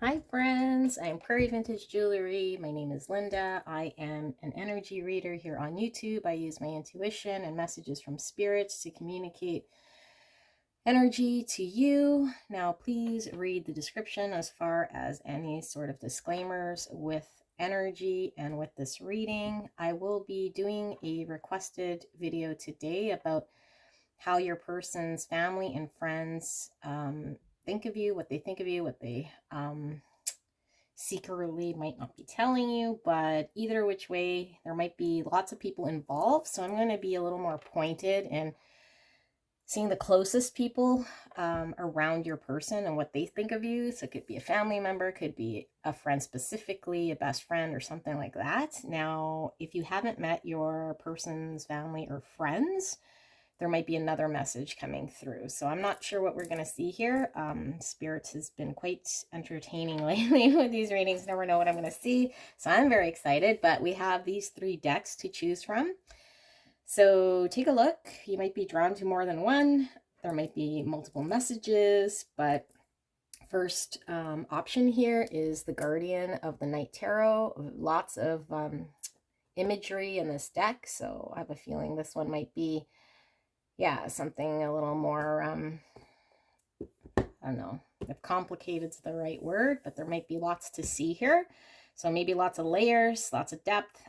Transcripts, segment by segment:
Hi friends, I'm Prairie Vintage Jewelry. My name is Linda. I am an energy reader here on YouTube. I use my intuition and messages from spirits to communicate energy to you. Now please read the description as far as any sort of disclaimers with energy and with this reading. I will be doing a requested video today about how your person's family and friends think of you, what they think of you, what they secretly might not be telling you, but either which way, there might be lots of people involved. So I'm going to be a little more pointed in seeing the closest people around your person and what they think of you. So it could be a family member, could be a friend specifically, a best friend or something like that. Now, if you haven't met your person's family or friends, there might be another message coming through. So I'm not sure what we're going to see here. Spirits has been quite entertaining lately with these readings. Never know what I'm going to see. So I'm very excited, but we have these 3 decks to choose from. So take a look. You might be drawn to more than one. There might be multiple messages, but first option here is the Guardian of the Night Tarot. Lots of imagery in this deck. So I have a feeling this one might be something a little more, I don't know if complicated's the right word, but there might be lots to see here. So maybe lots of layers, lots of depth.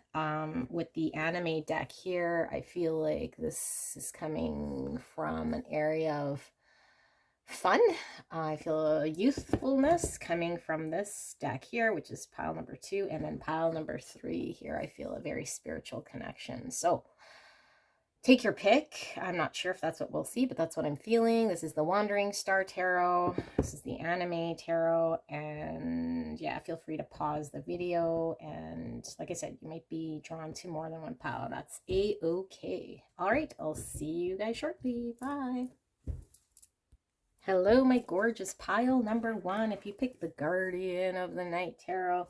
With the anime deck here, I feel like this is coming from an area of fun. I feel a youthfulness coming from this deck here, which is pile number 2, and then pile number 3 here. I feel a very spiritual connection. So take your pick. I'm not sure if that's what we'll see, but that's what I'm feeling. This is the Wandering Star Tarot. This is the Anime Tarot. And yeah, feel free to pause the video. And like I said, you might be drawn to more than one pile. That's a-okay. All right, I'll see you guys shortly. Bye. Hello, my gorgeous pile number 1. If you pick the Guardian of the Night Tarot,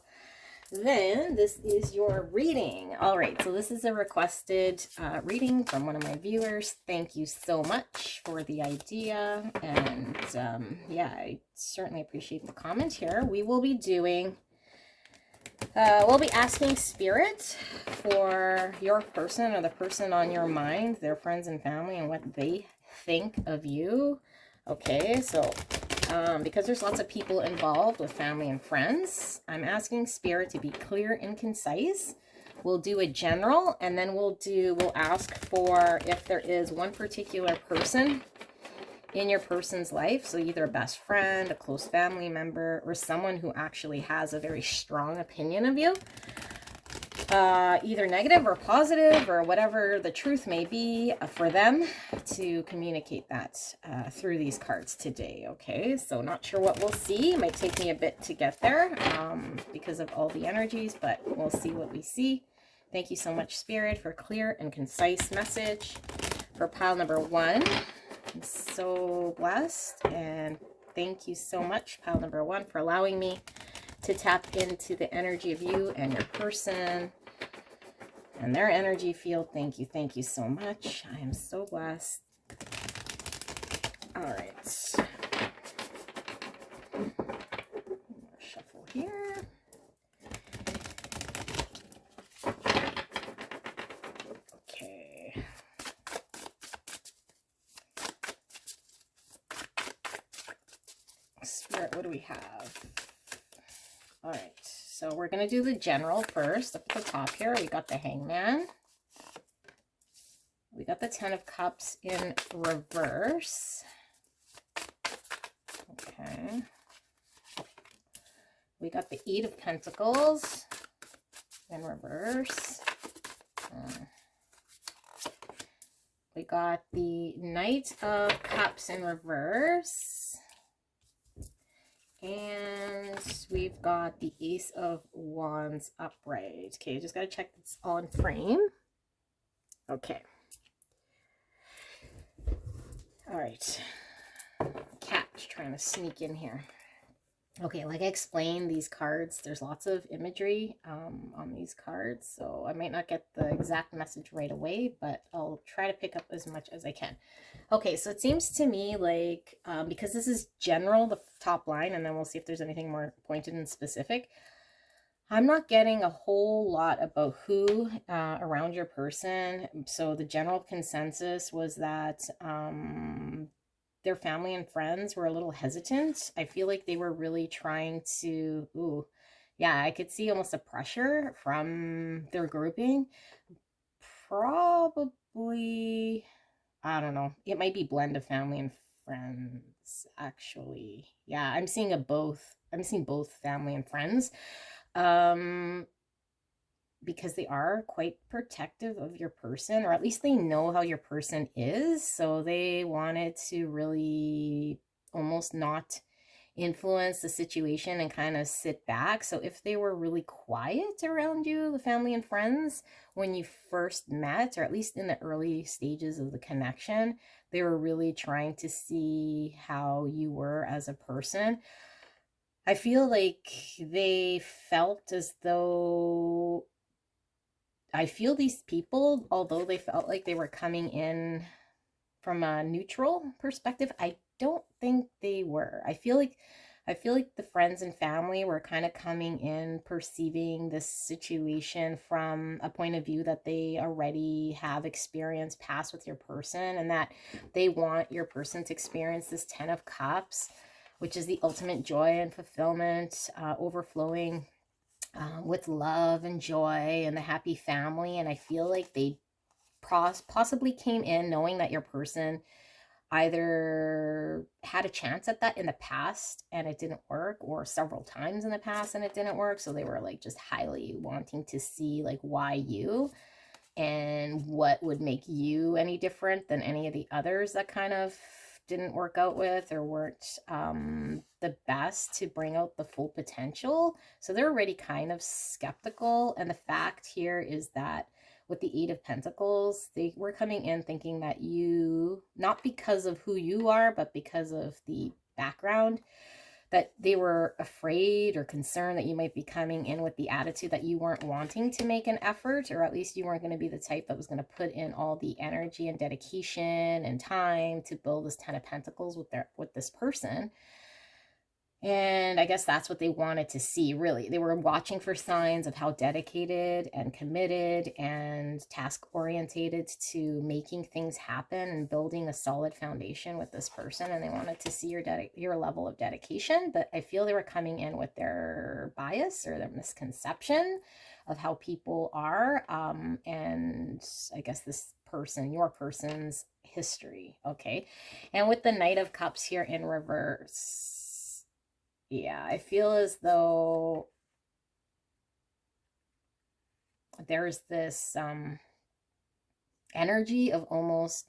then this is your reading. All right, so this is a requested reading from one of my viewers. Thank you so much for the idea, and yeah, I certainly appreciate the comment here. We will be doing we'll be asking spirit for your person or the person on your mind, their friends and family, and what they think of you. Okay, so because there's lots of people involved with family and friends, I'm asking spirit to be clear and concise. We'll do a general, and then we'll ask for if there is one particular person in your person's life, so either a best friend, a close family member, or someone who actually has a very strong opinion of you, either negative or positive or whatever the truth may be, for them to communicate that through these cards today. Okay, so not sure what we'll see. It might take me a bit to get there because of all the energies, but we'll see what we see. Thank you so much, Spirit, for clear and concise message for pile number 1. I'm so blessed, and thank you so much, pile number 1, for allowing me to tap into the energy of you and your person and their energy field. Thank you so much. I am so blessed. All right. More shuffle here. Okay. Spirit, what do we have? All right. So we're going to do the general first. Up at the top here, we got the Hangman. We got the 10 of Cups in reverse. Okay. We got the 8 of Pentacles in reverse. We got the Knight of Cups in reverse. And we've got the Ace of Wands upright. Okay, just got to check it's all in frame. Okay. All right. Cat's trying to sneak in here. Okay, like I explained, these cards, there's lots of imagery on these cards, so I might not get the exact message right away, but I'll try to pick up as much as I can. Okay, so it seems to me like, because this is general, the top line, and then we'll see if there's anything more pointed and specific. I'm not getting a whole lot about who around your person. So the general consensus was that their family and friends were a little hesitant. I feel like they were really trying to, ooh, yeah, I could see almost a pressure from their grouping. Probably, I don't know. It might be blend of family and friends, actually. Yeah, I'm seeing a both. I'm seeing both family and friends. Um, because they are quite protective of your person, or at least they know how your person is. So they wanted to really almost not influence the situation and kind of sit back. So if they were really quiet around you, the family and friends, when you first met, or at least in the early stages of the connection, they were really trying to see how you were as a person. I feel like they felt as though I feel these people, although they felt like they were coming in from a neutral perspective, I don't think they were. I feel like the friends and family were kind of coming in perceiving this situation from a point of view that they already have experience past with your person, and that they want your person to experience this 10 of cups, which is the ultimate joy and fulfillment, overflowing with love and joy and the happy family. And I feel like they possibly came in knowing that your person either had a chance at that in the past and it didn't work, or several times in the past and it didn't work. So they were like just highly wanting to see like why you, and what would make you any different than any of the others that kind of didn't work out with, or weren't the best to bring out the full potential. So they're already kind of skeptical. And the fact here is that with the Eight of Pentacles, they were coming in thinking that you, not because of who you are, but because of the background, that they were afraid or concerned that you might be coming in with the attitude that you weren't wanting to make an effort, or at least you weren't going to be the type that was going to put in all the energy and dedication and time to build this 10 of Pentacles with this person. And I guess that's what they wanted to see, really. They were watching for signs of how dedicated and committed and task orientated to making things happen and building a solid foundation with this person. And they wanted to see your level of dedication. But I feel they were coming in with their bias or their misconception of how people are. And I guess this person, your person's history. Okay. And with the Knight of Cups here in reverse, yeah, I feel as though there's this energy of almost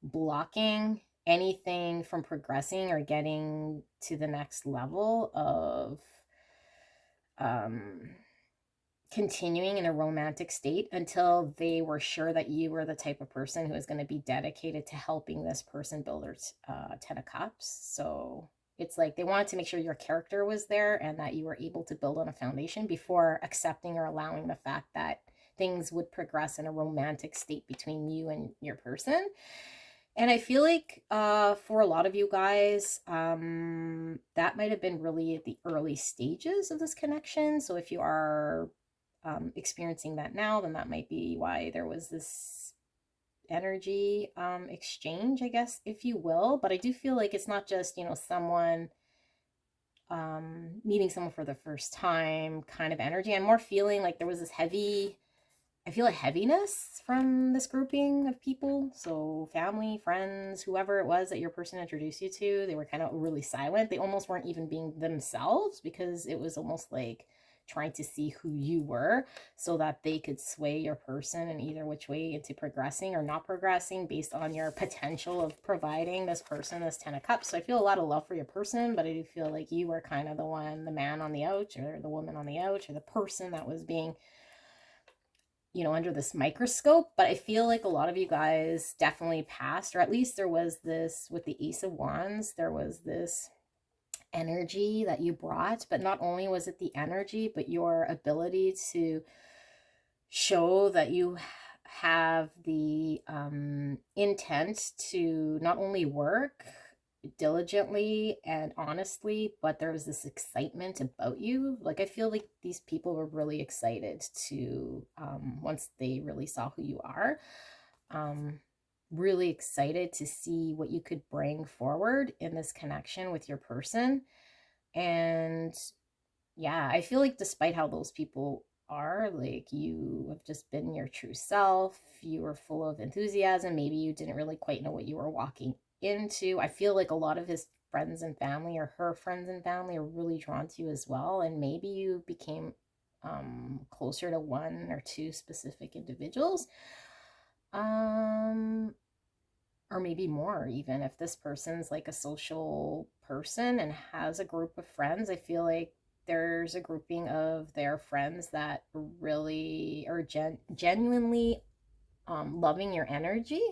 blocking anything from progressing or getting to the next level of um, continuing in a romantic state until they were sure that you were the type of person who is going to be dedicated to helping this person build their 10 of Cups. So it's like they wanted to make sure your character was there and that you were able to build on a foundation before accepting or allowing the fact that things would progress in a romantic state between you and your person. And I feel like for a lot of you guys, that might have been really at the early stages of this connection. So if you are experiencing that now, then that might be why there was this energy exchange, I guess, if you will. But I do feel like it's not just, someone meeting someone for the first time kind of energy. I'm more feeling like there was this I feel a heaviness from this grouping of people. So family, friends, whoever it was that your person introduced you to, they were kind of really silent. They almost weren't even being themselves, because it was almost like trying to see who you were so that they could sway your person in either which way into progressing or not progressing based on your potential of providing this person this 10 of Cups. So I feel a lot of love for your person, but I do feel like you were kind of the man on the ouch, or the woman on the ouch, or the person that was being under this microscope. But I feel like a lot of you guys definitely passed, or at least there was this, with the Ace of Wands, there was this energy that you brought. But not only was it the energy, but your ability to show that you have the intent to not only work diligently and honestly, but there was this excitement about you. Like, I feel like these people were really excited to, once they really saw who you are, really excited to see what you could bring forward in this connection with your person. And yeah, I feel like despite how those people are, like, you have just been your true self. You were full of enthusiasm. Maybe you didn't really quite know what you were walking into. I feel like a lot of his friends and family, or her friends and family, are really drawn to you as well. And maybe you became closer to one or two specific individuals. Or maybe more, even if this person's like a social person and has a group of friends. I feel like there's a grouping of their friends that really are genuinely loving your energy.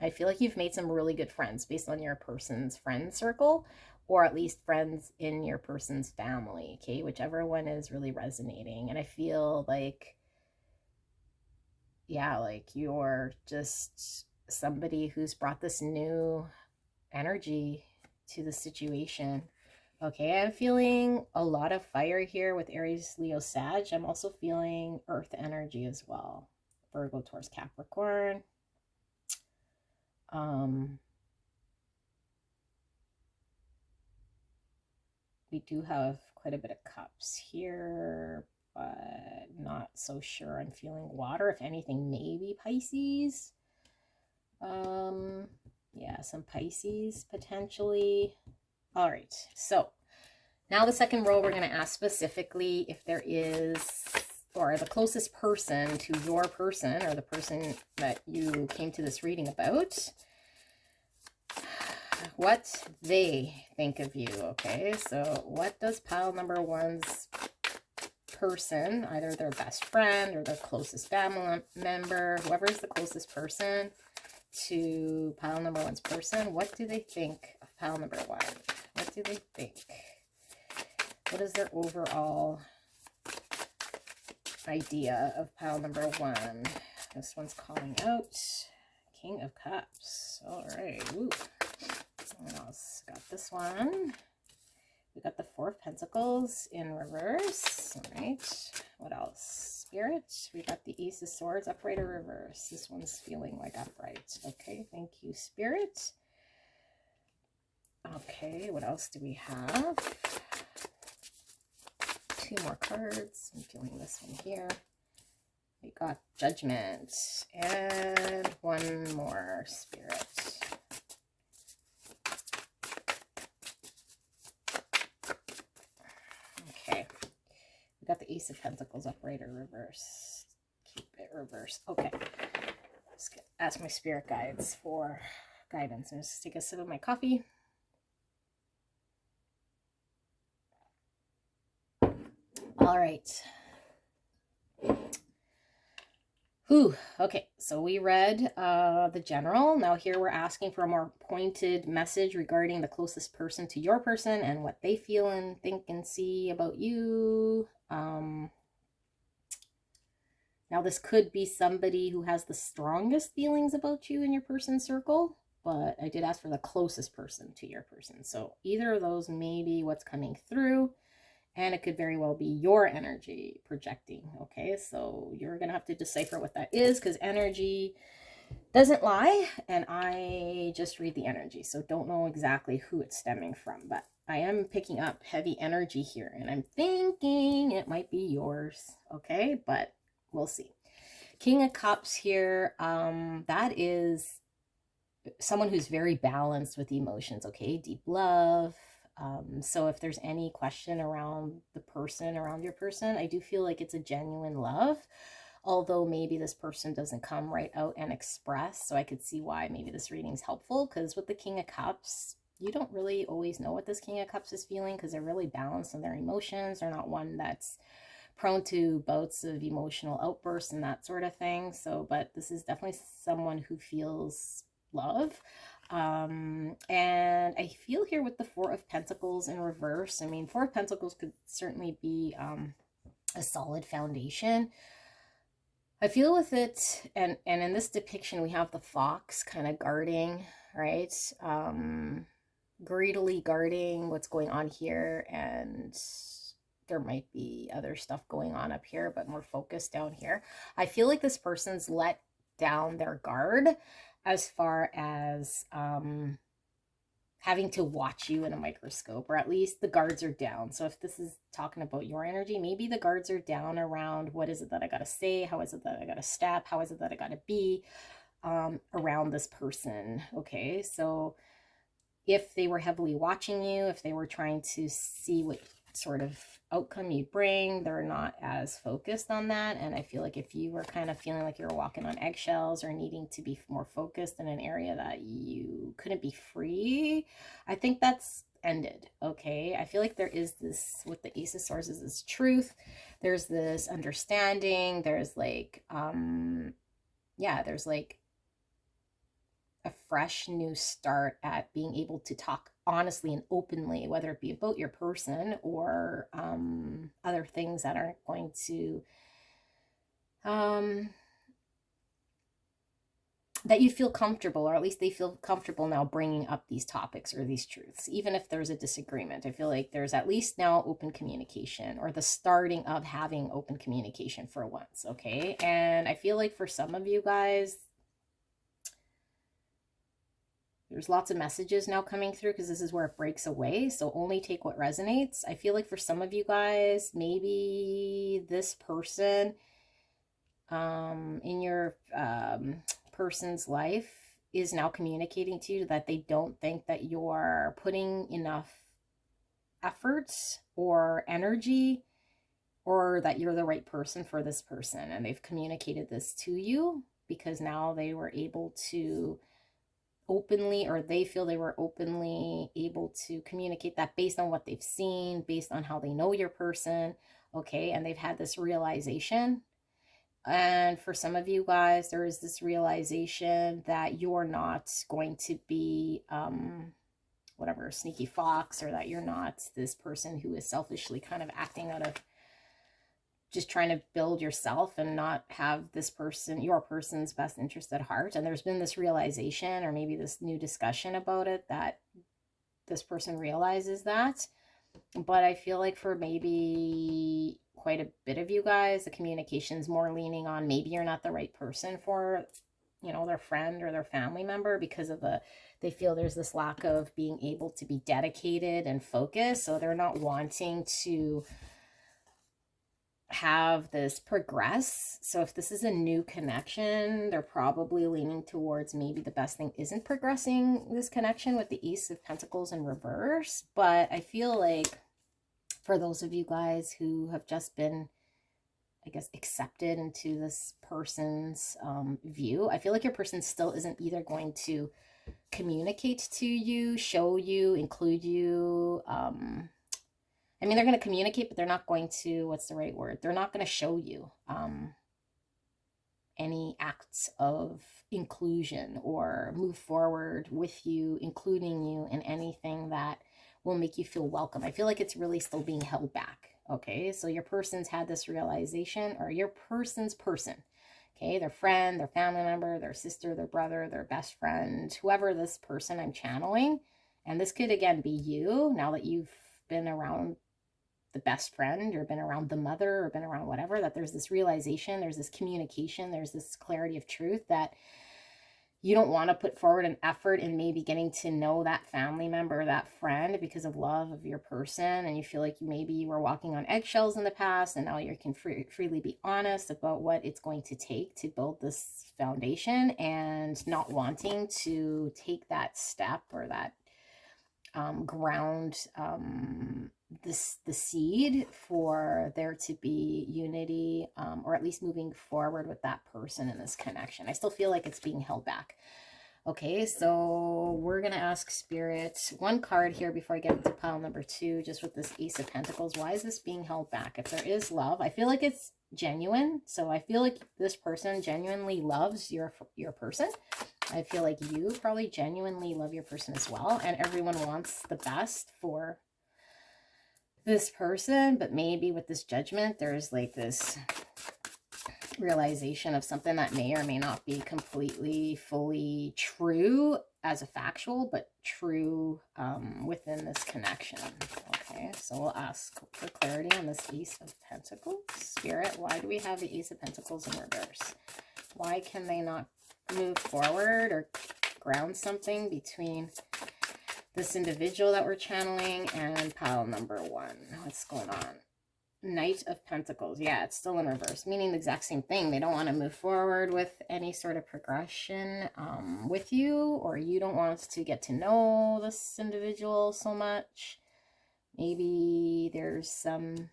I feel like you've made some really good friends based on your person's friend circle, or at least friends in your person's family, okay? Whichever one is really resonating. And I feel like, yeah, like you're just somebody who's brought this new energy to the situation. Okay, I'm feeling a lot of fire here with Aries, Leo, Sag. I'm also feeling earth energy as well. Virgo, Taurus, Capricorn. We do have quite a bit of cups here, but not so sure. I'm feeling water. If anything, maybe Pisces. Yeah, some Pisces potentially. All right, so now the second row, we're going to ask specifically if there is, or the closest person to your person, or the person that you came to this reading about, what they think of you. Okay, so what does pile number one's person, either their best friend or their closest family member, whoever is the closest person to pile number one's person, what do they think of pile number one? What do they think? What is their overall idea of pile number one? This one's calling out King of Cups. All right. Ooh. What else? Got this one. We got the Four of Pentacles in reverse. All right. What else? Spirit. We got the Ace of Swords, upright or reverse. This one's feeling like upright. Okay. Thank you, Spirit. Okay. What else do we have? Two more cards. I'm feeling this one here. We got Judgment and one more, Spirit. Okay. We got the Ace of Pentacles, upright or reverse. Keep it reverse. Okay. Let's ask my spirit guides for guidance. I'm just take a sip of my coffee. All right. Whew. Okay, so we read the general. Now here we're asking for a more pointed message regarding the closest person to your person and what they feel and think and see about you. Now this could be somebody who has the strongest feelings about you in your person's circle, but I did ask for the closest person to your person. So either of those may be what's coming through. And it could very well be your energy projecting, okay? So you're going to have to decipher what that is, because energy doesn't lie, and I just read the energy. So don't know exactly who it's stemming from, but I am picking up heavy energy here, and I'm thinking it might be yours, okay? But we'll see. King of Cups here, that is someone who's very balanced with emotions, okay? Deep love. So if there's any question around the person, around your person, I do feel like it's a genuine love, although maybe this person doesn't come right out and express. So I could see why maybe this reading is helpful, because with the King of Cups, you don't really always know what this King of Cups is feeling, because they're really balanced in their emotions. They're not one that's prone to bouts of emotional outbursts and that sort of thing. So, but this is definitely someone who feels love. And I feel here with the Four of Pentacles in reverse, I mean, Four of Pentacles could certainly be a solid foundation. I feel with it, and in this depiction, we have the fox kind of guarding, right? Greedily guarding what's going on here, and there might be other stuff going on up here, but more focused down here. I feel like this person's let down their guard as far as having to watch you in a microscope, or at least the guards are down. So if this is talking about your energy, maybe the guards are down around what is it that I gotta say, how is it that I gotta step, how is it that I gotta be around this person. Okay, so if they were heavily watching you, if they were trying to see what sort of outcome you bring, they're not as focused on that. And I feel like if you were kind of feeling like you're walking on eggshells or needing to be more focused in an area that you couldn't be free, I think that's ended. Okay, I feel like there is this, with the Ace of Swords, is this truth, there's this understanding, there's like yeah, there's like a fresh new start at being able to talk honestly and openly, whether it be about your person or other things that aren't going to that you feel comfortable, or at least they feel comfortable now bringing up these topics or these truths, even if there's a disagreement. I feel like there's at least now open communication, or the starting of having open communication for once. Okay, and I feel like for some of you guys, there's lots of messages now coming through, because this is where it breaks away. So only take what resonates. I feel like for some of you guys, maybe this person in your person's life is now communicating to you that they don't think that you're putting enough efforts or energy, or that you're the right person for this person. And they've communicated this to you because now they were able to openly, or they feel they were openly able to communicate that based on what they've seen, based on how they know your person. Okay, and they've had this realization. And for some of you guys, there is this realization that you're not going to be whatever, sneaky fox, or that you're not this person who is selfishly kind of acting out of just trying to build yourself and not have this person, your person's best interest at heart. And there's been this realization, or maybe this new discussion about it, that this person realizes that. But I feel like for maybe quite a bit of you guys, the communication's more leaning on maybe you're not the right person for, you know, their friend or their family member, because of they feel there's this lack of being able to be dedicated and focused. So they're not wanting to have this progress. So if this is a new connection, they're probably leaning towards maybe the best thing isn't progressing this connection with the Ace of Pentacles in reverse. But I feel like for those of you guys who have just been, I guess, accepted into this person's view, I feel like your person still isn't either going to communicate to you, show you, include you, I mean, they're going to communicate, but they're not going to, what's the right word? They're not going to show you any acts of inclusion or move forward with you, including you in anything that will make you feel welcome. I feel like it's really still being held back. Okay, so your person's had this realization, or your person's person. Okay, their friend, their family member, their sister, their brother, their best friend, whoever this person I'm channeling. And this could, again, be you, now that you've been around the best friend, or been around the mother, or been around whatever, that there's this realization, there's this communication, there's this clarity of truth that you don't want to put forward an effort in maybe getting to know that family member, that friend, because of love of your person. And you feel like maybe you were walking on eggshells in the past, and now you can freely be honest about what it's going to take to build this foundation, and not wanting to take that step, or that ground the seed for there to be unity, or at least moving forward with that person in this connection. I still feel like it's being held back. Okay, so we're going to ask Spirit one card here before I get into pile number 2, just with this Ace of Pentacles. Why is this being held back? If there is love, I feel like it's genuine. So I feel like this person genuinely loves your person. I feel like you probably genuinely love your person as well, and everyone wants the best for this person, but maybe with this judgment, there's like this realization of something that may or may not be completely, fully true as a factual, but true within this connection. Okay, so we'll ask for clarity on this Ace of Pentacles. Spirit, why do we have the Ace of Pentacles in reverse? Why can they not move forward or ground something between this individual that we're channeling and pile number 1? What's going on? Knight of Pentacles. Yeah, it's still in reverse, meaning the exact same thing. They don't want to move forward with any sort of progression with you, or you don't want to get to know this individual so much. Maybe there's some...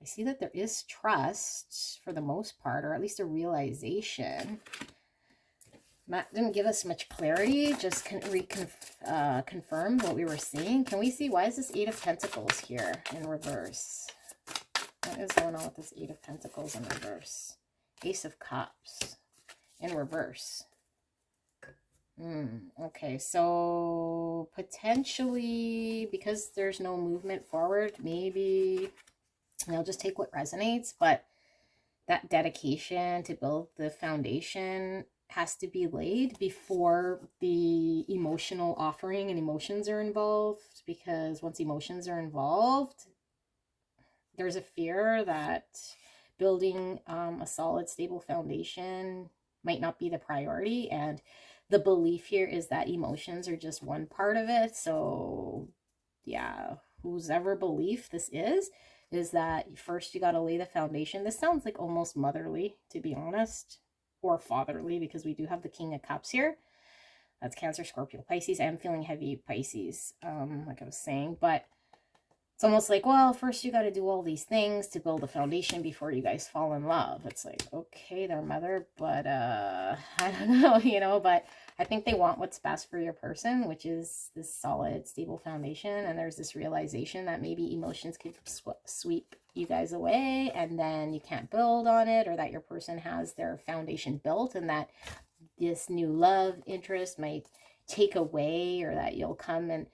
I see that there is trust for the most part, or at least a realization. Matt didn't give us much clarity, just confirmed what we were seeing. Can we see, why is this Eight of Pentacles here in reverse? What is going on with this Eight of Pentacles in reverse? Ace of Cups in reverse. Okay, so potentially, because there's no movement forward, maybe I'll just take what resonates, but that dedication to build the foundation has to be laid before the emotional offering and emotions are involved, because once emotions are involved, there's a fear that building a solid, stable foundation might not be the priority, and the belief here is that emotions are just one part of it. So yeah, whose ever belief this is that first you got to lay the foundation. This sounds like almost motherly, to be honest, or fatherly, because we do have the King of Cups here. That's Cancer, Scorpio, Pisces. I am feeling heavy Pisces, like I was saying, but it's almost like, well, first you got to do all these things to build a foundation before you guys fall in love. It's like, okay, their mother, but I don't know, you know, but I think they want what's best for your person, which is this solid, stable foundation. And there's this realization that maybe emotions could sweep you guys away, and then you can't build on it, or that your person has their foundation built, and that this new love interest might take away, or that you'll come and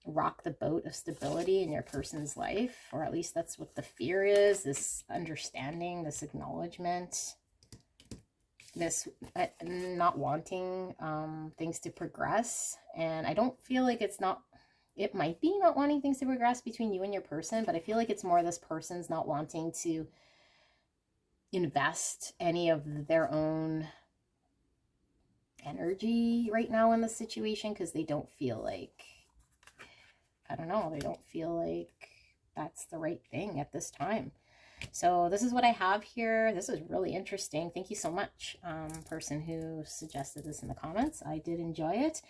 rock the boat of stability in your person's life, or at least that's what the fear is, this understanding, this acknowledgement, this not wanting things to progress. And I don't feel like it's not, it might be not wanting things to progress between you and your person, but I feel like it's more this person's not wanting to invest any of their own energy right now in the situation, because they don't feel like, I don't know, they don't feel like that's the right thing at this time. So this is what I have here. This is really interesting. Thank you so much, person who suggested this in the comments. I did enjoy it.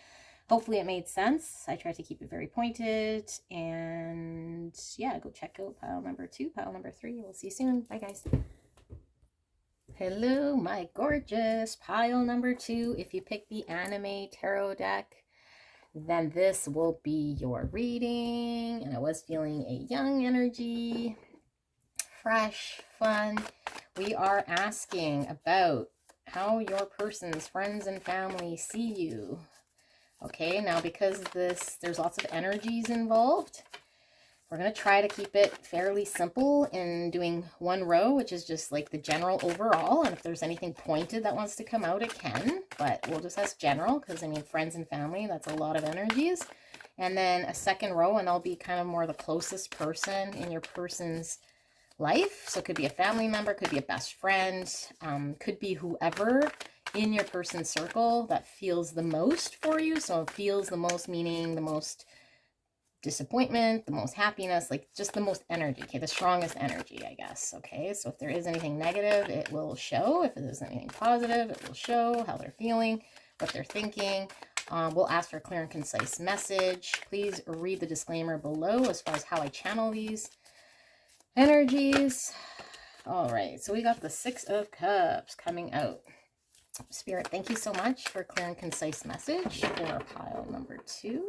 Hopefully it made sense. I tried to keep it very pointed. And yeah, go check out pile number 2, pile number 3. We'll see you soon. Bye, guys. Hello, my gorgeous pile number 2. If you pick the anime tarot deck, then this will be your reading. And I was feeling a young energy, fresh, fun. We are asking about how your person's friends and family see you. Okay, now because there's lots of energies involved, we're going to try to keep it fairly simple in doing one row, which is just like the general overall. And if there's anything pointed that wants to come out, it can. But we'll just ask general, because I mean, friends and family, that's a lot of energies. And then a second row, and I'll be kind of more the closest person in your person's life. So it could be a family member, could be a best friend, could be whoever in your person's circle that feels the most for you. So it feels the most, meaning the most disappointment, the most happiness, like just the most energy, okay, the strongest energy, I guess. Okay, so if there is anything negative, it will show. If there's anything positive, it will show how they're feeling, what they're thinking. We'll ask for a clear and concise message. Please read the disclaimer below as far as how I channel these energies. All right, so we got the 6 of Cups coming out. Spirit, thank you so much for a clear and concise message for pile number 2.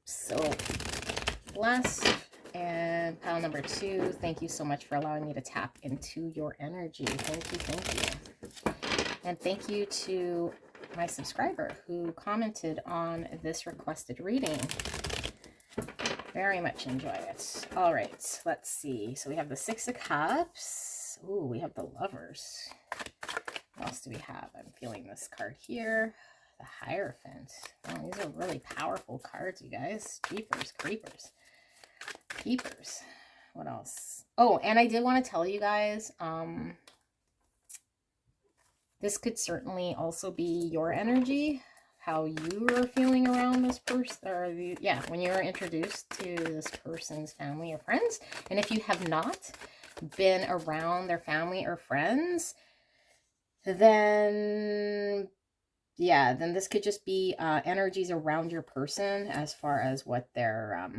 So last and pile number 2, thank you so much for allowing me to tap into your energy. Thank you, thank you. And thank you to my subscriber who commented on this requested reading. Very much enjoy it. All right, let's see. So we have the Six of Cups. Ooh, we have the Lovers. What else do we have? I'm feeling this card here. The Hierophant. Oh, these are really powerful cards, you guys. Jeepers, creepers. Keepers. What else? Oh, and I did want to tell you guys, this could certainly also be your energy, how you are feeling around this person, or yeah, when you're introduced to this person's family or friends. And if you have not been around their family or friends, then yeah, then this could just be energies around your person as far as what they're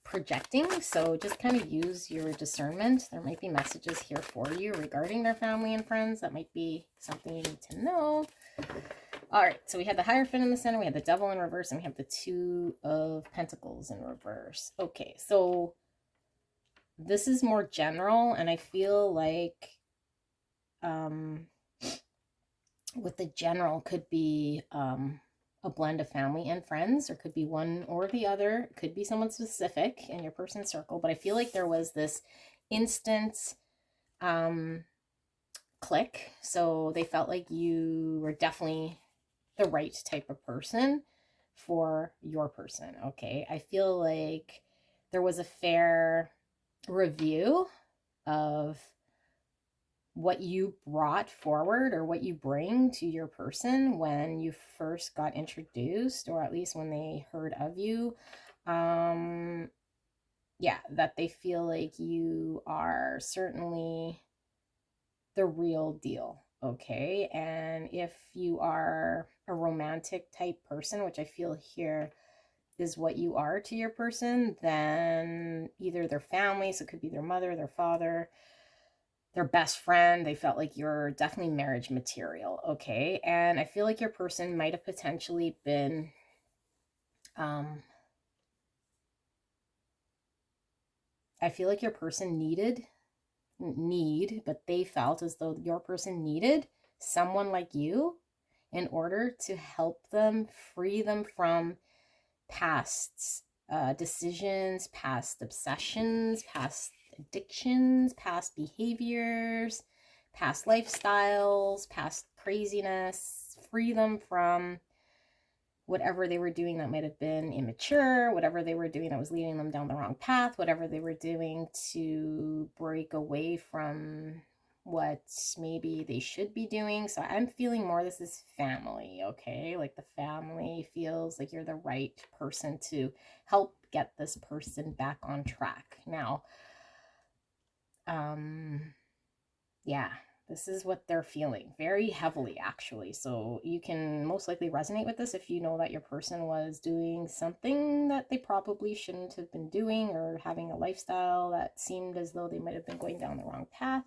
projecting. So just kind of use your discernment. There might be messages here for you regarding their family and friends. That might be something you need to know. All right, so we had the Hierophant in the center, we had the Devil in reverse, and we have the Two of Pentacles in reverse. Okay, so this is more general, and I feel like with the general could be a blend of family and friends, or could be one or the other. It could be someone specific in your person's circle, but I feel like there was this instant click. So they felt like you were definitely the right type of person for your person. Okay, I feel like there was a fair review of what you brought forward or what you bring to your person when you first got introduced, or at least when they heard of you. Yeah, that they feel like you are certainly the real deal. Okay, and if you are a romantic type person, which I feel here is what you are to your person, then either their family, so it could be their mother, their father, their best friend, they felt like you're definitely marriage material. Okay, and I feel like your person might have potentially been I feel like your person but they felt as though your person needed someone like you in order to help them, free them from past decisions, past obsessions, past addictions, past behaviors, past lifestyles, past craziness, free them from whatever they were doing that might have been immature, whatever they were doing that was leading them down the wrong path, whatever they were doing to break away from what maybe they should be doing. So I'm feeling more this is family, okay? Like the family feels like you're the right person to help get this person back on track. Now, yeah, this is what they're feeling very heavily, actually. So you can most likely resonate with this if you know that your person was doing something that they probably shouldn't have been doing, or having a lifestyle that seemed as though they might have been going down the wrong path.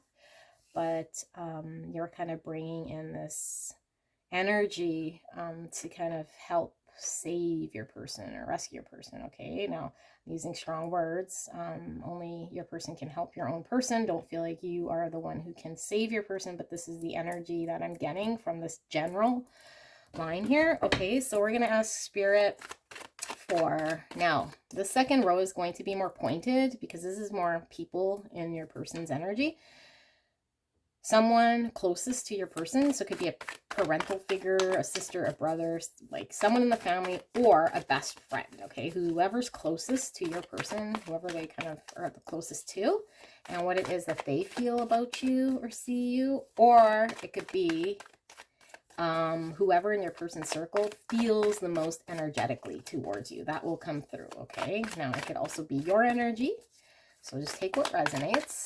But you're kind of bringing in this energy to kind of help save your person or rescue your person. Okay, now I'm using strong words. Only your person can help your own person. Don't feel like you are the one who can save your person, but this is the energy that I'm getting from this general line here. Okay, so we're going to ask Spirit for, now the second row is going to be more pointed because this is more people in your person's energy. Someone closest to your person, so it could be a parental figure, a sister, a brother, like someone in the family, or a best friend. Okay, whoever's closest to your person, whoever they kind of are the closest to, and what it is that they feel about you or see you. Or it could be whoever in your person's circle feels the most energetically towards you. That will come through. Okay, now it could also be your energy, so just take what resonates,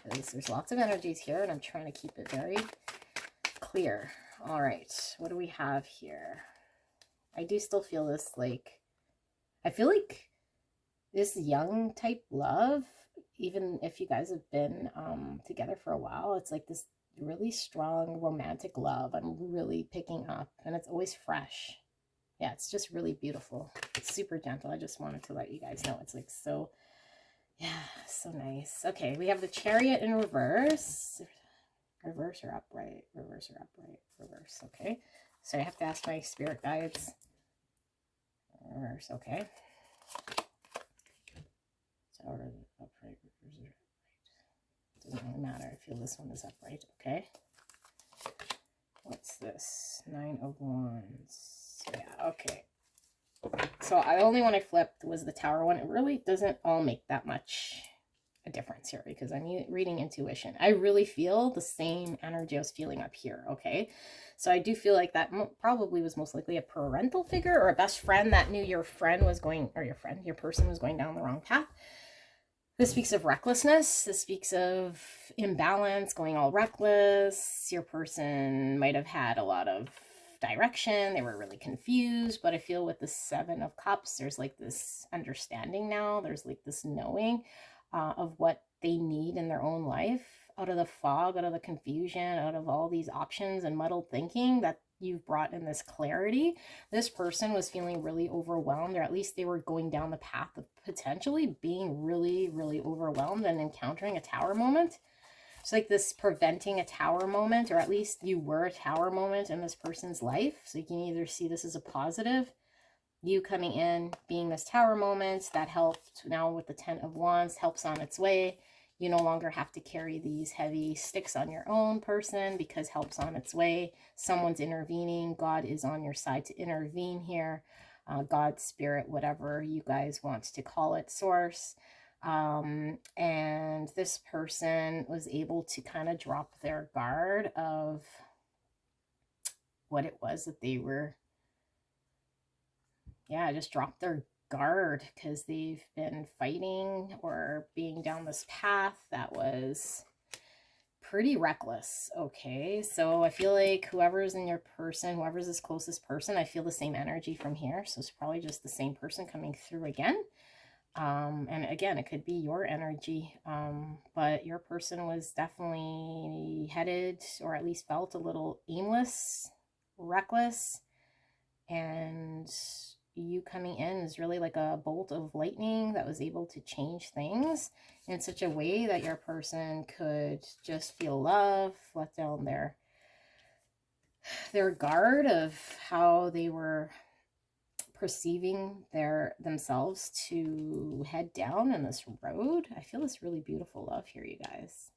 because there's lots of energies here and I'm trying to keep it very clear. All right, what do we have here? I do still feel this, like, I feel like this young type love, even if you guys have been together for a while, it's like this really strong romantic love I'm really picking up, and it's always fresh. Yeah, it's just really beautiful. It's super gentle. I just wanted to let you guys know. It's like so, yeah, so nice. Okay, we have the Chariot in reverse. Reverse or upright? Reverse or upright? Reverse. Okay. So I have to ask my spirit guides. Reverse. Okay. So upright, reverse, right. Doesn't really matter. I feel this one is upright. Okay. What's this? 9 of Wands. Yeah. Okay. So the only one I flipped was the Tower one. It really doesn't all make that much a difference here because I'm reading intuition. I really feel the same energy I was feeling up here. Okay. So I do feel like that probably was most likely a parental figure or a best friend that knew your friend was going, or your person was going down the wrong path. This speaks of recklessness. This speaks of imbalance, going all reckless. Your person might have had a lot of direction. They were really confused, but I feel with the 7 of Cups, there's like this understanding now. There's like this knowing of what they need in their own life, out of the fog, out of the confusion, out of all these options and muddled thinking that you've brought in this clarity. This person was feeling really overwhelmed, or at least they were going down the path of potentially being really, really overwhelmed and encountering a Tower moment. It's like this preventing a Tower moment, or at least you were a Tower moment in this person's life. So you can either see this as a positive, you coming in, being this Tower moment that helped. Now with the 10 of Wands, helps on its way. You no longer have to carry these heavy sticks on your own person because help's on its way. Someone's intervening. God is on your side to intervene here. God, spirit, whatever you guys want to call it, source. And this person was able to kind of drop their guard of what it was that they were, just drop their guard because they've been fighting or being down this path that was pretty reckless. Okay, so I feel like whoever's in your person, whoever's this closest person, I feel the same energy from here. So it's probably just the same person coming through again. And again, it could be your energy, but your person was definitely headed, or at least felt a little aimless, reckless, and you coming in is really like a bolt of lightning that was able to change things in such a way that your person could just feel love, let down their guard of how they were perceiving themselves to head down in this road. I feel this really beautiful love here, you guys.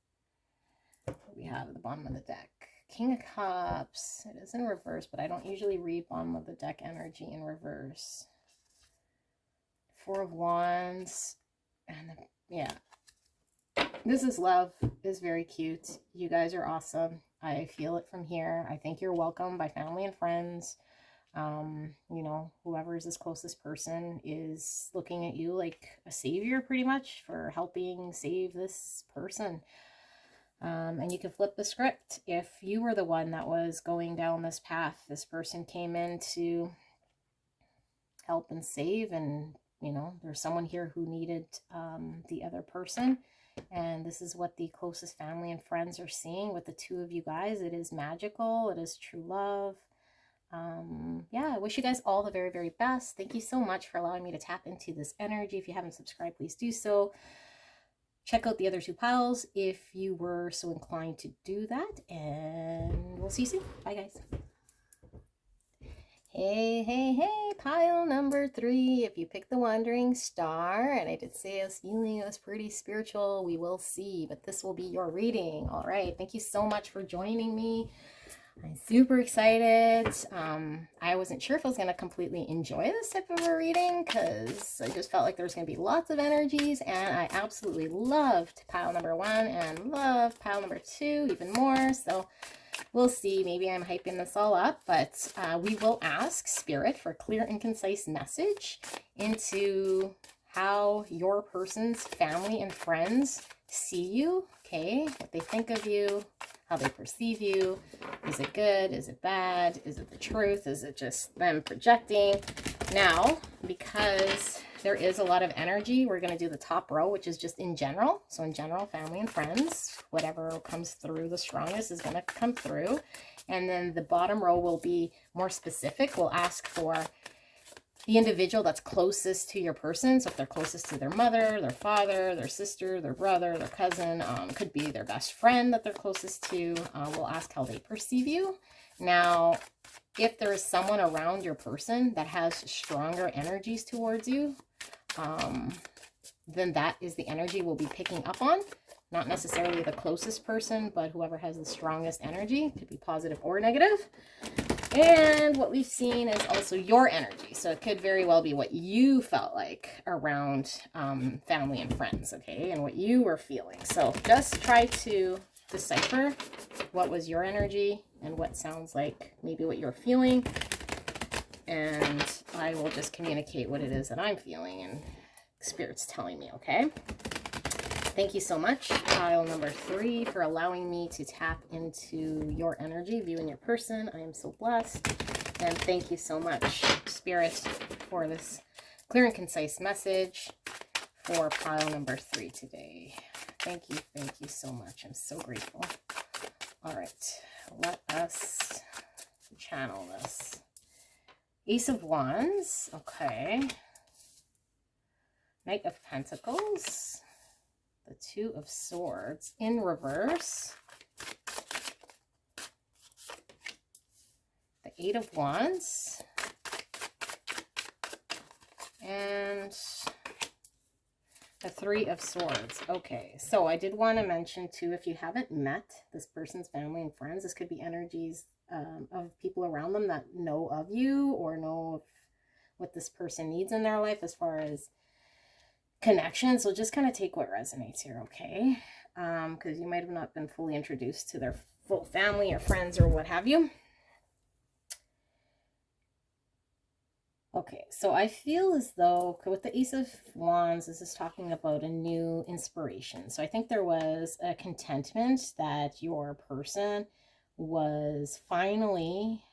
We have at the bottom of the deck, King of Cups. It is in reverse, but I don't usually read bottom of the deck energy in reverse. 4 of Wands, and this is love. Is very cute. You guys are awesome. I feel it from here. I think you're welcome by family and friends. You know, whoever is this closest person is looking at you like a savior pretty much for helping save this person. And you can flip the script. If you were the one that was going down this path, this person came in to help and save, and you know, there's someone here who needed the other person, and this is what the closest family and friends are seeing with the 2 of you guys. It is magical. It is true love. I wish you guys all the very, very best. Thank you so much for allowing me to tap into this energy. If you haven't subscribed, please do so. Check out the other 2 piles if you were so inclined to do that, and we'll see you soon. Bye, guys. Hey, pile number 3. If you picked the Wandering Star, and I did say I was feeling it was pretty spiritual, we will see, but this will be your reading. All right, thank you so much for joining me. I'm super excited. I wasn't sure if I was going to completely enjoy this type of a reading because I just felt like there was going to be lots of energies, and I absolutely loved pile number 1 and loved pile number 2 even more. So we'll see. Maybe I'm hyping this all up, but we will ask Spirit for a clear and concise message into how your person's family and friends see you, okay? What they think of you, how they perceive you. Is it good? Is it bad? Is it the truth? Is it just them projecting? Now, because there is a lot of energy, we're going to do the top row, which is just in general. So in general, family and friends, whatever comes through the strongest is going to come through. And then the bottom row will be more specific. We'll ask for the individual that's closest to your person. So if they're closest to their mother, their father, their sister, their brother, their cousin, could be their best friend that they're closest to. We'll ask how they perceive you. Now, if there is someone around your person that has stronger energies towards you, then that is the energy we'll be picking up on. Not necessarily the closest person, but whoever has the strongest energy. Could be positive or negative. And what we've seen is also your energy. So it could very well be what you felt like around family and friends, okay? And what you were feeling. So just try to decipher what was your energy and what sounds like maybe what you're feeling. And I will just communicate what it is that I'm feeling and Spirit's telling me, okay? Thank you so much, pile number 3, for allowing me to tap into your energy, viewing your person. I am so blessed. And thank you so much, Spirit, for this clear and concise message for pile number 3 today. Thank you so much. I'm so grateful. All right, let us channel this. Ace of Wands, okay. Knight of Pentacles. The Two of Swords in reverse. The Eight of Wands. And the Three of Swords. Okay, so I did want to mention too, if you haven't met this person's family and friends, this could be energies of people around them that know of you or know of what this person needs in their life as far as connection. So just kind of take what resonates here, okay? Because you might have not been fully introduced to their full family or friends or what have you. Okay, so I feel as though with the Ace of Wands, this is talking about a new inspiration. So I think there was a contentment that your person was finally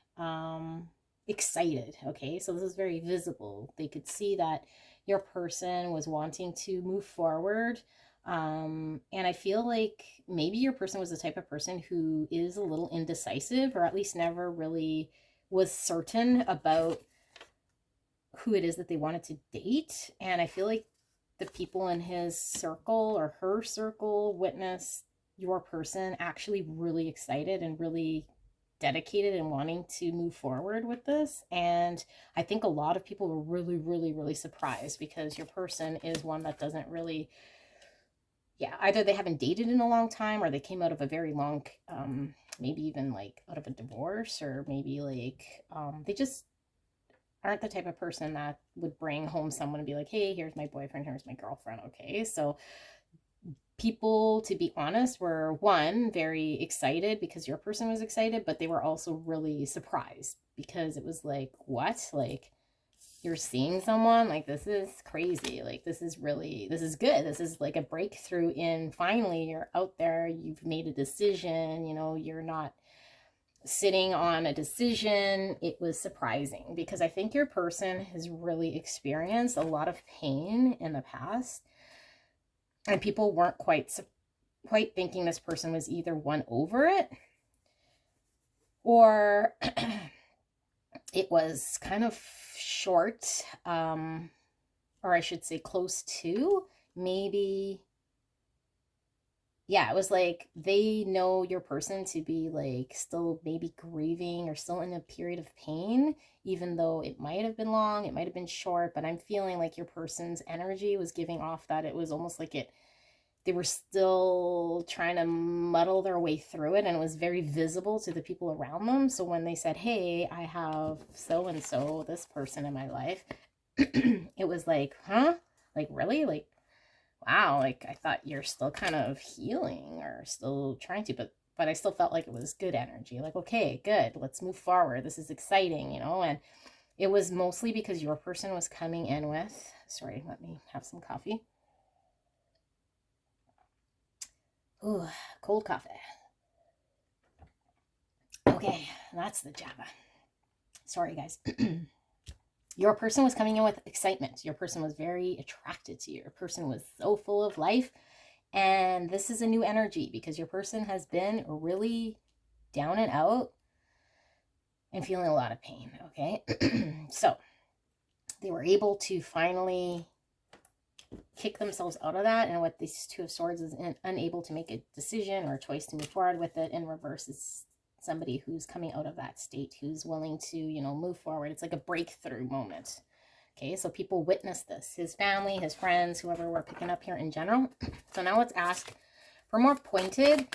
excited, okay? So this is very visible. They could see that your person was wanting to move forward. And I feel like maybe your person was the type of person who is a little indecisive, or at least never really was certain about who it is that they wanted to date. And I feel like the people in his circle or her circle witnessed your person actually really excited and really dedicated and wanting to move forward with this. And I think a lot of people were really, really, really surprised, because your person is one that doesn't really, either they haven't dated in a long time, or they came out of a very long, maybe even like out of a divorce, or maybe like they just aren't the type of person that would bring home someone and be like, hey, here's my boyfriend, here's my girlfriend, okay? So people, to be honest, were, one, very excited because your person was excited, but they were also really surprised because it was like, what? Like, you're seeing someone? Like, this is crazy. Like, this is good. This is like a breakthrough in finally you're out there, you've made a decision, you know, you're not sitting on a decision. It was surprising because I think your person has really experienced a lot of pain in the past. And people weren't quite thinking this person was either won over it, or it was kind of short, or I should say close to, maybe, it was like they know your person to be like still maybe grieving or still in a period of pain, even though it might have been long, it might have been short, but I'm feeling like your person's energy was giving off that it was almost like they were still trying to muddle their way through it, and it was very visible to the people around them. So when they said, hey, I have so-and-so, this person in my life, it was like, huh? Like, really? Like, wow, like, I thought you're still kind of healing or still trying to, but I still felt like it was good energy. Like, okay, good, let's move forward. This is exciting, you know? And it was mostly because your person was coming in with, sorry, let me have some coffee. Ooh, cold coffee. Okay, that's the Java. Sorry, guys. Your person was coming in with excitement. Your person was very attracted to you. Your person was so full of life. And this is a new energy because your person has been really down and out and feeling a lot of pain, okay? So They were able to finally kick themselves out of that. And what these Two of Swords is unable to make a decision or a choice to move forward with it. In reverse is somebody who's coming out of that state, who's willing to, you know, move forward. It's like a breakthrough moment. Okay, so people witness this. His family, his friends, whoever we're picking up here in general. So now let's ask for more pointed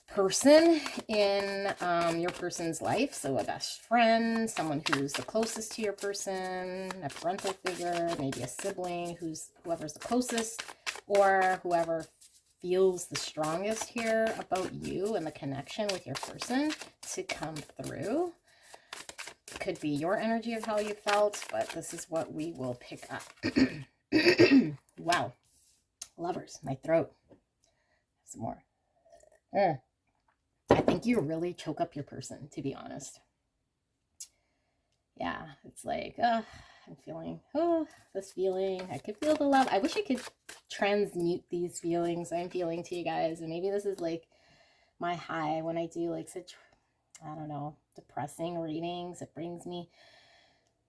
person in your person's life. So a best friend, someone who's the closest to your person, a parental figure, maybe a sibling, whoever's the closest, or whoever feels the strongest here about you and the connection with your person to come through. Could be your energy of how you felt, but this is what we will pick up. Wow. Lovers, my throat. Some more. I think you really choke up your person, to be honest. Yeah, it's like, I'm feeling, this feeling. I could feel the love. I wish I could transmute these feelings I'm feeling to you guys. And maybe this is like my high when I do like such, I don't know, depressing readings. It brings me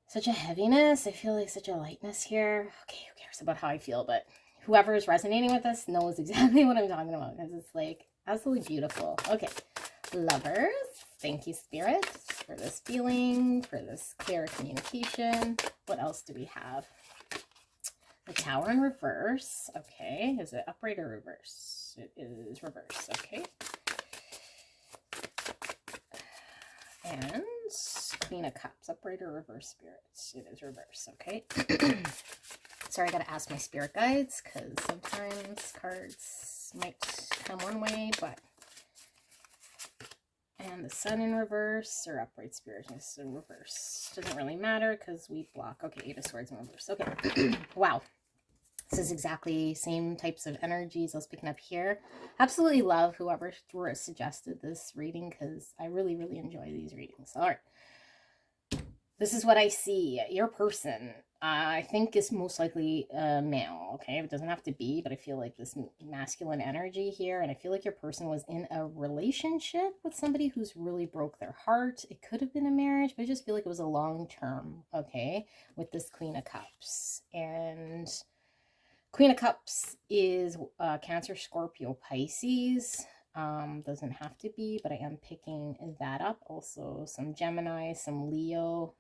such a heaviness. I feel like such a lightness here. Okay, who cares about how I feel? But whoever is resonating with this knows exactly what I'm talking about, because it's like absolutely beautiful. Okay, lovers, thank you, Spirit, for this feeling, for this clear communication. What else do we have? The Tower in reverse. Okay, is it upright or reverse? It is reverse. Okay. And Queen of Cups, upright or reverse, spirits? It is reverse, okay? Sorry, I gotta ask my spirit guides, because sometimes cards might come one way, but... And the Sun in reverse, or upright, spirit is in reverse. Doesn't really matter, because we block. Okay, Eight of Swords in reverse. Okay. Wow. This is exactly same types of energies I was picking up here. Absolutely love whoever suggested this reading, because I really, really enjoy these readings. All right. This is what I see. Your person, I think, is most likely a male. Okay, it doesn't have to be, but I feel like this masculine energy here. And I feel like your person was in a relationship with somebody who's really broke their heart. It could have been a marriage, but I just feel like it was a long term, okay, with this Queen of Cups. And... Queen of Cups is Cancer, Scorpio, Pisces. Doesn't have to be, but I am picking that up. Also some Gemini, some Leo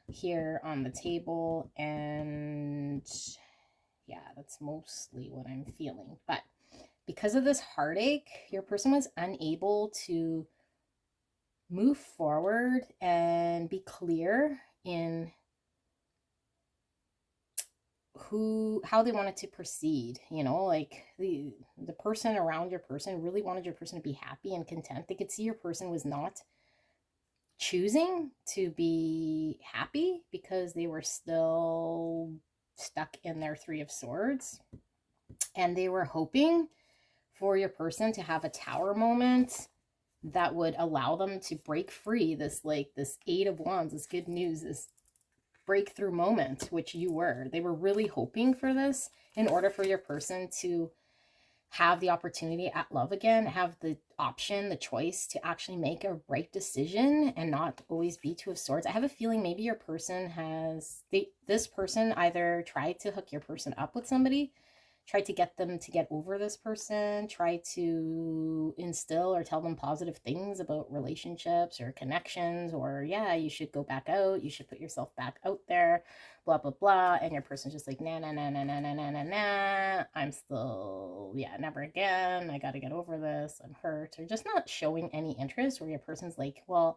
here on the table. And yeah, that's mostly what I'm feeling. But because of this heartache, your person was unable to move forward and be clear in how they wanted to proceed, you know, like the person around your person really wanted your person to be happy and content. They could see your person was not choosing to be happy because they were still stuck in their Three of Swords, and they were hoping for your person to have a tower moment that would allow them to break free. This Eight of Wands, this good news, this breakthrough moment, which you were. They were really hoping for this in order for your person to have the opportunity at love again, have the option, the choice to actually make a right decision and not always be Two of Swords. I have a feeling maybe your person has, this person either tried to hook your person up with somebody, tried to get them to get over this person, try to instill or tell them positive things about relationships or connections, or yeah, you should go back out, you should put yourself back out there, blah, blah, blah. And your person's just like, nah, nah, nah, nah, nah, nah, nah, nah, nah. I'm still, yeah, never again. I got to get over this. I'm hurt. Or just not showing any interest, where your person's like, well,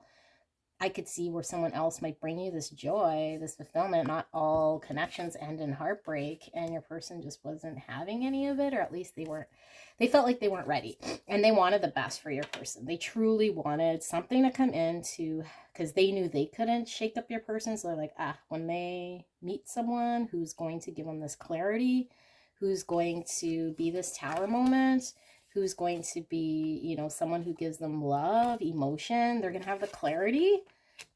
I could see where someone else might bring you this joy, this fulfillment. Not all connections end in heartbreak, and your person just wasn't having any of it, or at least they felt like they weren't ready, and they wanted the best for your person. They truly wanted something to come in because they knew they couldn't shake up your person. So they're like, when they meet someone who's going to give them this clarity, who's going to be this tower moment, who's going to be, you know, someone who gives them love, emotion, they're going to have the clarity,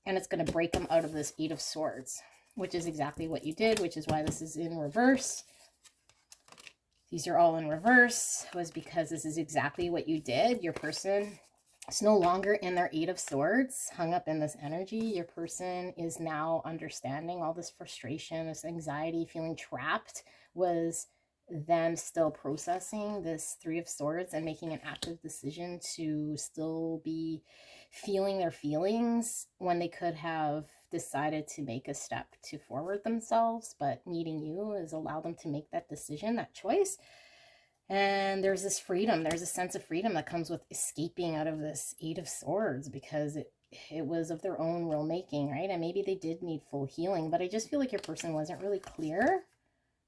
and it's going to break them out of this Eight of Swords, which is exactly what you did, which is why this is in reverse. These are all in reverse, was because this is exactly what you did. Your person It's no longer in their Eight of Swords, hung up in this energy. Your person is now understanding all this frustration, this anxiety, feeling trapped, was them still processing this Three of Swords and making an active decision to still be feeling their feelings when they could have decided to make a step to forward themselves. But meeting you has allowed them to make that decision, that choice. And there's this freedom, there's a sense of freedom that comes with escaping out of this Eight of Swords, because it was of their own will making, right? And maybe they did need full healing, but I just feel like your person wasn't really clear,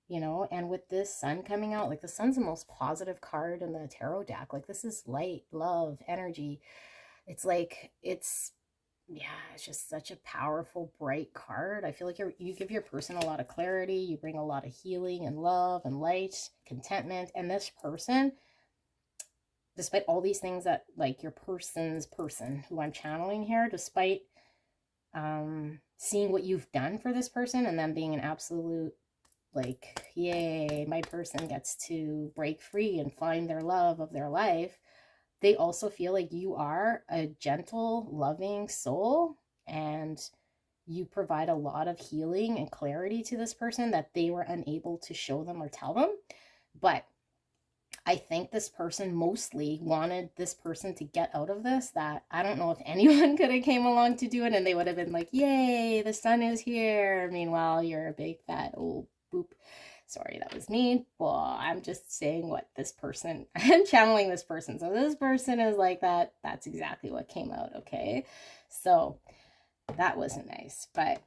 you know. And with this Sun coming out, like the Sun's the most positive card in the tarot deck. Like this is light, love, energy. It's like, yeah, it's just such a powerful, bright card. I feel like you give your person a lot of clarity. You bring a lot of healing and love and light, contentment. And this person, despite all these things that, like, your person's person who I'm channeling here, despite seeing what you've done for this person and them being an absolute, like, yay, my person gets to break free and find their love of their life, they also feel like you are a gentle, loving soul, and you provide a lot of healing and clarity to this person that they were unable to show them or tell them. But I think this person mostly wanted this person to get out of this, that I don't know if anyone could have came along to do it and they would have been like, yay, the Sun is here. Meanwhile, you're a big fat old boop. Sorry, that was mean. Well, I'm just saying what this person, I'm channeling this person. So this person is like that. That's exactly what came out, okay? So that wasn't nice. But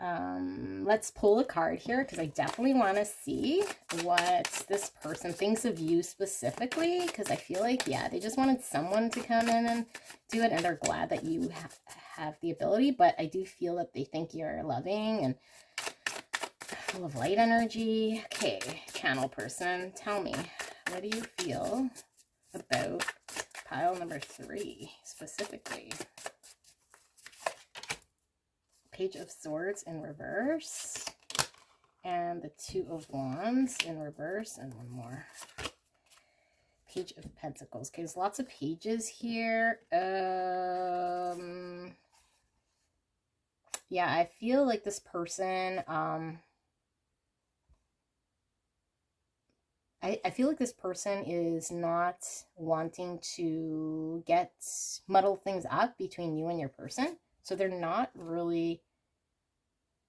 let's pull a card here, because I definitely want to see what this person thinks of you specifically, because I feel like, yeah, they just wanted someone to come in and do it, and they're glad that you have the ability. But I do feel that they think you're loving and full of light energy. Okay, channel person, tell me, what do you feel about pile number 3 specifically? Page of Swords in reverse, and the Two of Wands in reverse, and one more. Page of Pentacles. Okay, there's lots of pages here. Yeah, I feel like this person, I feel like this person is not wanting to muddle things up between you and your person. So they're not really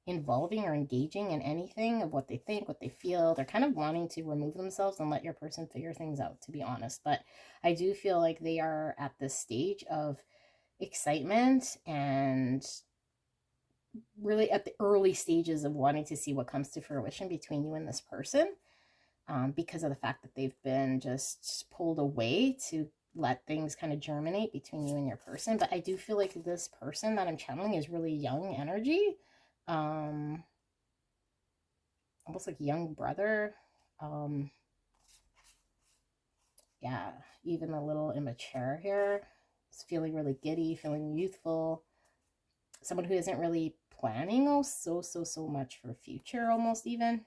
involving or engaging in anything of what they think, what they feel. They're kind of wanting to remove themselves and let your person figure things out, to be honest. But I do feel like they are at this stage of excitement and really at the early stages of wanting to see what comes to fruition between you and this person, because of the fact that they've been just pulled away to let things kind of germinate between you and your person. But I do feel like this person that I'm channeling is really young energy, almost like young brother. Yeah, even a little immature here. It's feeling really giddy, feeling youthful. Someone who isn't really planning so much for future, almost even.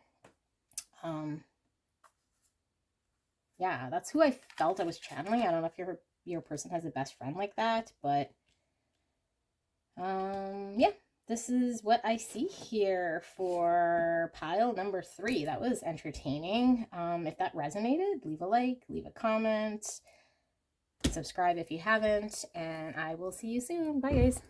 Yeah, that's who I felt I was channeling. I don't know if your person has a best friend like that, but yeah, this is what I see here for pile number 3. That was entertaining. If that resonated, leave a like, leave a comment, subscribe if you haven't, and I will see you soon. Bye, guys.